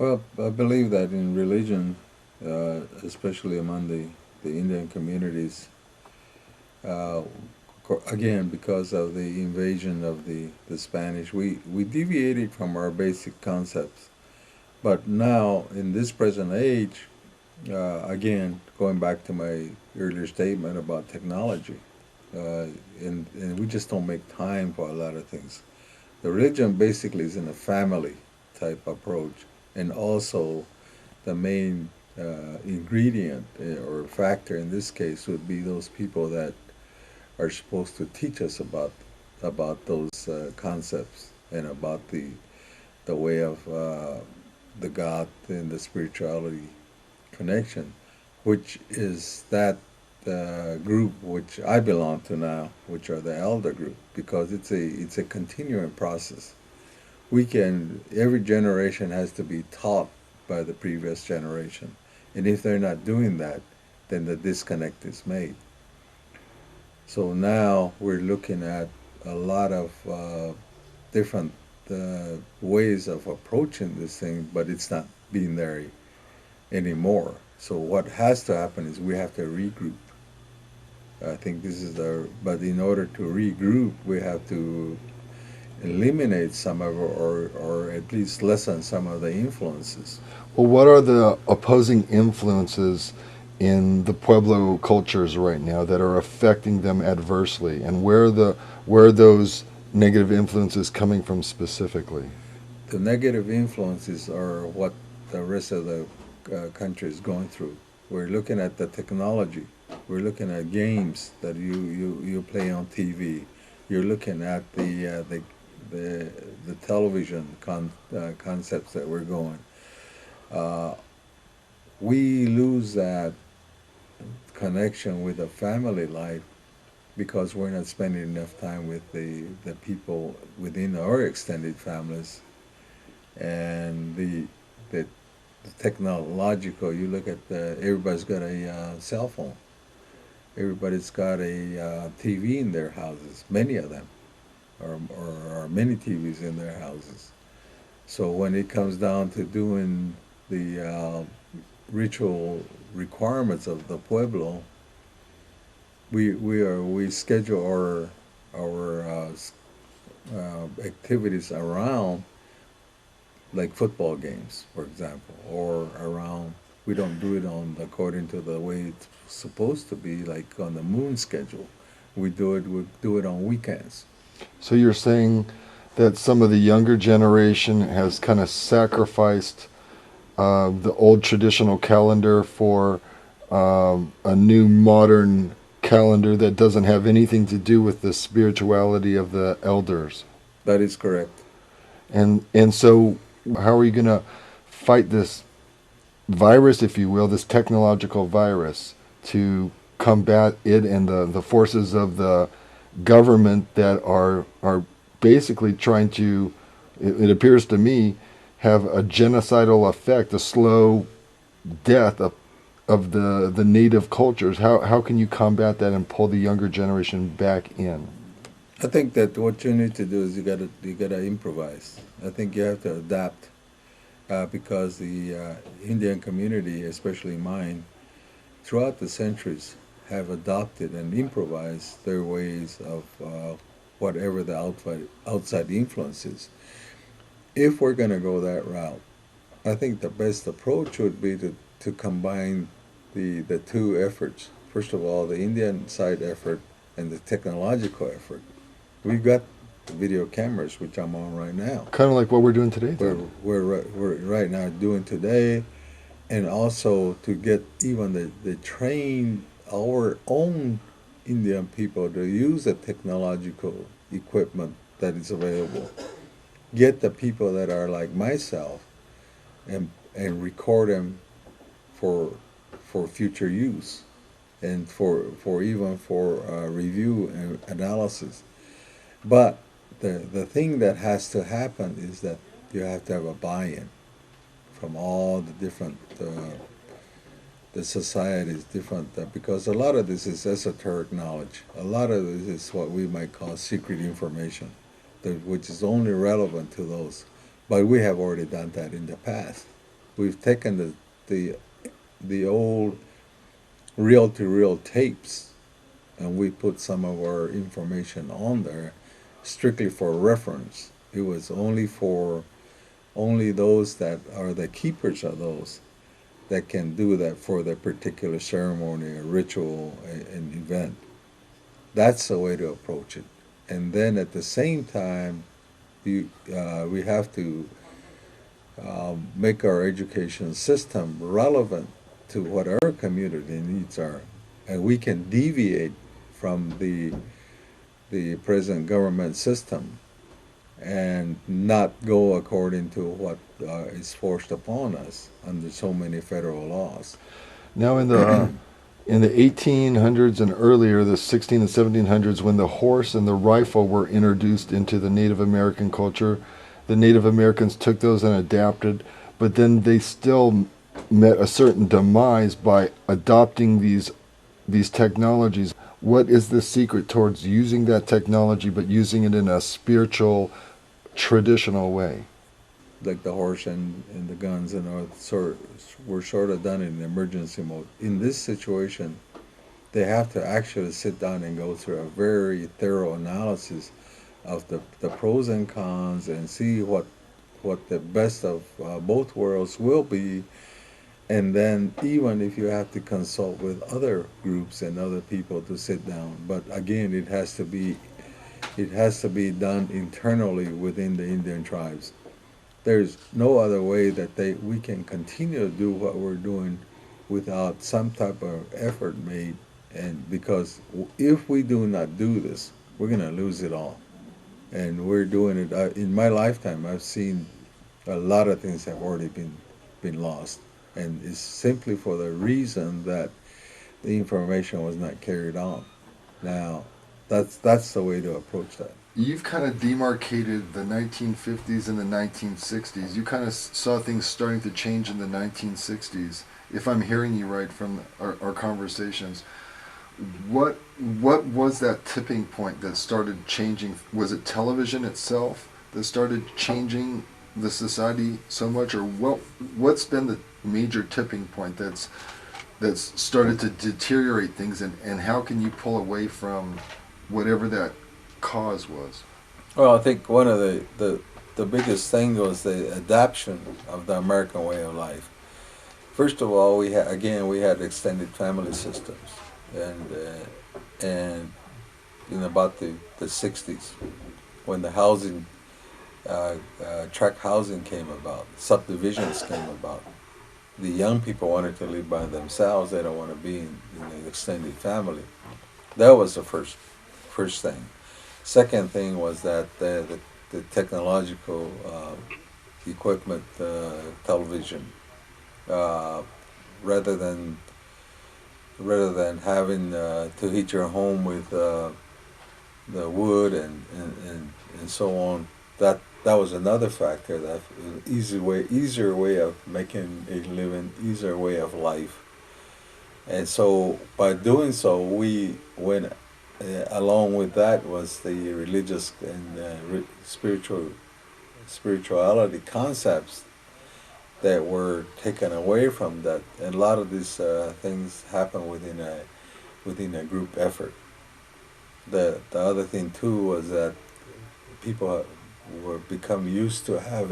Well, I believe that in religion, especially among the Indian communities, uh, again, because of the invasion of the Spanish, we deviated from our basic concepts. But now, in this present age, again, going back to my earlier statement about technology, uh, and we just don't make time for a lot of things. The religion basically is in a family type approach, and also the main ingredient or factor in this case would be those people that are supposed to teach us about those concepts and about the way of the God and the spirituality connection, which is that group which I belong to now, which are the elder group, because it's a continuing process. We can Every generation has to be taught by the previous generation, and if they're not doing that, then the disconnect is made. So now we're looking at a lot of different ways of approaching this thing, but it's not being there anymore. So what has to happen is we have to regroup. I think this is but in order to regroup, we have to eliminate some of, or at least lessen some of the influences. Well, what are the opposing influences in the Pueblo cultures right now that are affecting them adversely, and where are those negative influences coming from specifically? The negative influences are what the rest of the country is going through. We're looking at the technology. We're looking at games that you play on TV. You're looking at the television concepts that we're going. Uh, we lose that connection with the family life because we're not spending enough time with the people within our extended families, and the, the technological. You look at everybody's got a cell phone. Everybody's got a TV in their houses. Many of them, or many TVs in their houses. So when it comes down to doing the ritual requirements of the Pueblo, we schedule our activities around, like football games, for example, or around. We don't do it on according to the way it's supposed to be, like on the moon schedule. We do it on weekends. So you're saying that some of the younger generation has kind of sacrificed the old traditional calendar for a new modern calendar that doesn't have anything to do with the spirituality of the elders. That is correct. And so how are you going to fight this virus, if you will, this technological virus, to combat it and the forces of the government that are basically trying to, it appears to me, have a genocidal effect, a slow death of the native cultures. How can you combat that and pull the younger generation back in? I think that what you need to do is you gotta improvise. I think you have to adapt because the Indian community, especially mine, throughout the centuries, have adopted and improvised their ways of whatever the outside influence is. If we're going to go that route, I think the best approach would be to combine the two efforts. First of all, the Indian side effort and the technological effort. We've got the video cameras, which I'm on right now. Kind of like what we're doing today, We're, then. we're right now doing today, and also to get even the trained, our own Indian people to use the technological equipment that is available. Get the people that are like myself and record them for for future use and for even for review and analysis. But the thing that has to happen is that you have to have a buy-in from all the different the societies, different because a lot of this is esoteric knowledge. A lot of this is what we might call secret information, which is only relevant to those. But we have already done that in the past. we've taken the old reel-to-reel tapes, and we put some of our information on there strictly for reference. It was only those that are the keepers of those that can do that for their particular ceremony or ritual, an event. That's the way to approach it. And then at the same time, we have to make our education system relevant to what our community needs are. And we can deviate from the present government system and not go according to what is forced upon us under so many federal laws. Now, in the 1800s and earlier, the 16 and 1700s, when the horse and the rifle were introduced into the Native American culture, the Native Americans took those and adapted, but then they still met a certain demise by adopting these technologies. What is the secret towards using that technology, but using it in a spiritual, traditional way? Like the horse and the guns and all were sort of done in emergency mode. In this situation, they have to actually sit down and go through a very thorough analysis of the pros and cons and see what the best of both worlds will be. And then even if you have to consult with other groups and other people to sit down, but again, it has to be done internally within the Indian tribes. There's no other way that we can continue to do what we're doing without some type of effort made. And because if we do not do this, we're going to lose it all. And we're doing it. In my lifetime, I've seen a lot of things have already been lost. And it's simply for the reason that the information was not carried on. Now, that's the way to approach that. You've kind of demarcated the 1950s and the 1960s. You kind of saw things starting to change in the 1960s, if I'm hearing you right from our conversations. What was that tipping point that started changing? Was it television itself that started changing the society so much, or what's been the major tipping point that's started to deteriorate things, and how can you pull away from whatever that cause was? Well, I think one of the biggest thing was the adoption of the American way of life. First of all, we had extended family systems, and in about the 60s, when the housing tract housing came about, subdivisions came about. The young people wanted to live by themselves. They don't want to be in an extended family. That was the first thing. Second thing was that the technological equipment, television, rather than having to heat your home with the wood and so on, that was another factor. That easier way of making a living, easier way of life. And so by doing so, we went along with that was the religious and spirituality concepts that were taken away from that. And a lot of these things happen within a group effort. The other thing too was that people were become used to having